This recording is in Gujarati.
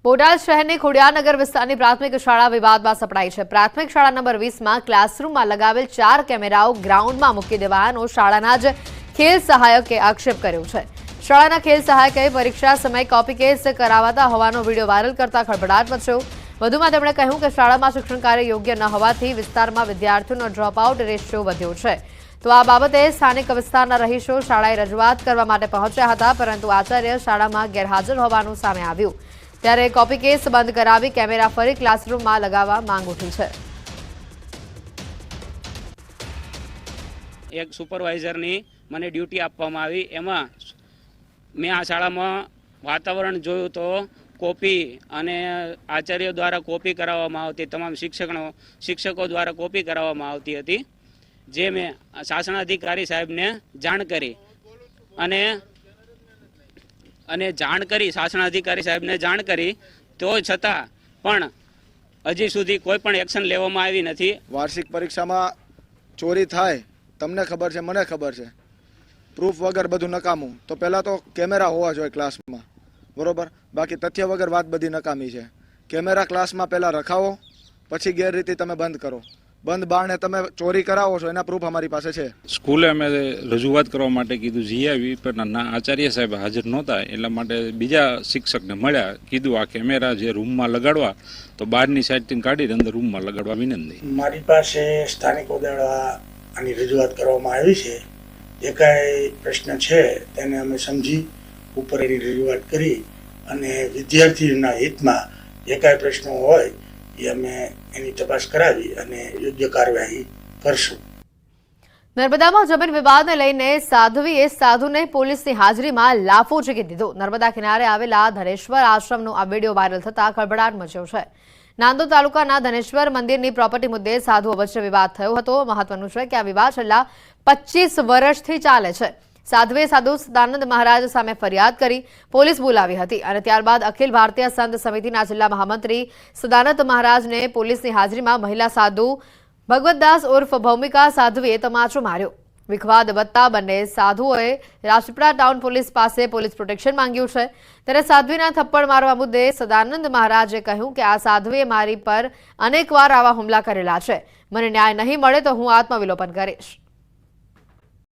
બોટાદ શહેરની ખોડિયારનગર વિસ્તારની પ્રાથમિક શાળા વિવાદમાં સપડાઈ છે। પ્રાથમિક શાળા નંબર 20માં ક્લાસરૂમમાં લગાવેલ 4 કેમેરાઓ ગ્રાઉન્ડમાં મૂકી દેવાનો શાળાના જ ખેલ સહાયકે આક્ષેપ કર્યો છે। શાળાના ખેલ સહાયકે પરીક્ષા સમયે કોપી કેસ કરાવતા હોવાનો વિડીયો વાયરલ કરતા ખળભળાટ મચ્યો। વધુમાં તેમણે કહ્યું કે શાળામાં શિક્ષણ કાર્ય યોગ્ય ન હોવાથી વિસ્તારમાં વિદ્યાર્થીઓનો ડ્રોપઆઉટ રેશિયો વધ્યો છે। તો આ બાબતે સ્થાનિક વિસ્તારના રહીશો શાળાએ રજૂઆત કરવા માટે પહોંચ્યા હતા, પરંતુ આચાર્ય શાળામાં ગેરહાજર હોવાનું સામે આવ્યું। ત્યારે કોપી કેસ બંધ કરાવી કેમેરા ફરી ક્લાસરૂમમાં લગાવવા માંગ ઉઠી છે। એક સુપરવાઇઝરની મને ડ્યુટી આપવામાં આવી, એમાં મેં આ શાળામાં વાતાવરણ જોયું તો કોપી અને આચાર્ય દ્વારા કોપી કરાવવામાં આવતી, તમામ શિક્ષકો દ્વારા કોપી કરાવવામાં આવતી હતી, જે મેં શાસનાધિકારી સાહેબને જાણ કરી અને શાસનાધિકારી સાહેબને જાણ કરી, તો છતાં પણ હજી સુધી કોઈ પણ એક્શન લેવામાં આવી નથી। વાર્ષિક પરીક્ષામાં ચોરી થાય, તમને ખબર છે, મને ખબર છે, પ્રૂફ વગર બધું નકામું, તો પહેલાં તો કેમેરા હોવા જોઈએ ક્લાસમાં, બરોબર? બાકી તથ્ય વગર વાત બધી નકામી છે। કેમેરા ક્લાસમાં પહેલાં રખાવો, પછી ગેરરીતિ તમે બંધ કરો। બંધ બારણે તમે ચોરી કરાવો છો, એના પ્રૂફ અમારી પાસે છે। સ્કૂલે અમે રજૂઆત કરવા માટે કીધું, જીઆવી પણ આચાર્ય સાહેબ હાજર નહોતા, એટલા માટે બીજા શિક્ષકને મળ્યા, કીધું આ કેમેરા જે રૂમમાં લગાડવા તો બહારની સાઈડથી કાઢી અંદર રૂમમાં લગાડવા વિનંતી। મારી પાસે સ્થાનિકો દ્વારા આની રજૂઆત કરવામાં આવી છે। જે કાંઈ પ્રશ્ન છે તેને અમે સમજી ઉપર એની રજૂઆત કરી અને વિદ્યાર્થીઓના હિતમાં જે કાંઈ પ્રશ્નો હોય એ અમે એની તપાસ કરાવી અને યોગ્ય કાર્યવાહી કરશું। નર્મદામાં જમીન વિવાદને લઈને સાધ્વીએ સાધુને પોલીસની હાજરીમાં લાફો ઝીકી દીધો। નર્મદા કિનારે આવેલા ધનેશ્વર આશ્રમનો આ વિડીયો વાયરલ થતા ખળભળાટ મચ્યો છે। નાંદોદ તાલુકાના ધનેશ્વર મંદિરની પ્રોપર્ટી મુદ્દે સાધુઓ વચ્ચે વિવાદ થયો હતો। મહત્વનું છે કે આ વિવાદ છેલ્લા 25 વર્ષથી ચાલે છે। સાધ્વે સાધુ સદાનંદ મહારાજ સામે ફરિયાદ કરી પોલીસ બોલાવી હતી અને ત્યારબાદ અખિલ ભારતીય સંત સમિતિના જિલ્લા મહામંત્રી સદાનંદ મહારાજને પોલીસની હાજરીમાં મહિલા સાધુ ભગવતદાસ ઉર્ફ ભૌમિકા સાધ્વીએ તમાચો માર્યો। વિખવાદ વધતા બંને સાધુઓએ રાજપીપળા ટાઉન પોલીસ પાસે પોલીસ પ્રોટેક્શન માંગ્યું છે। ત્યારે સાધ્વીના થપ્પડ મારવા મુદ્દે સદાનંદ મહારાજે કહ્યું કે આ સાધ્વીએ મારી પર અનેકવાર આવા હુમલા કરેલા છે, મને ન્યાય નહીં મળે તો હું આત્મવિલોપન કરીશ।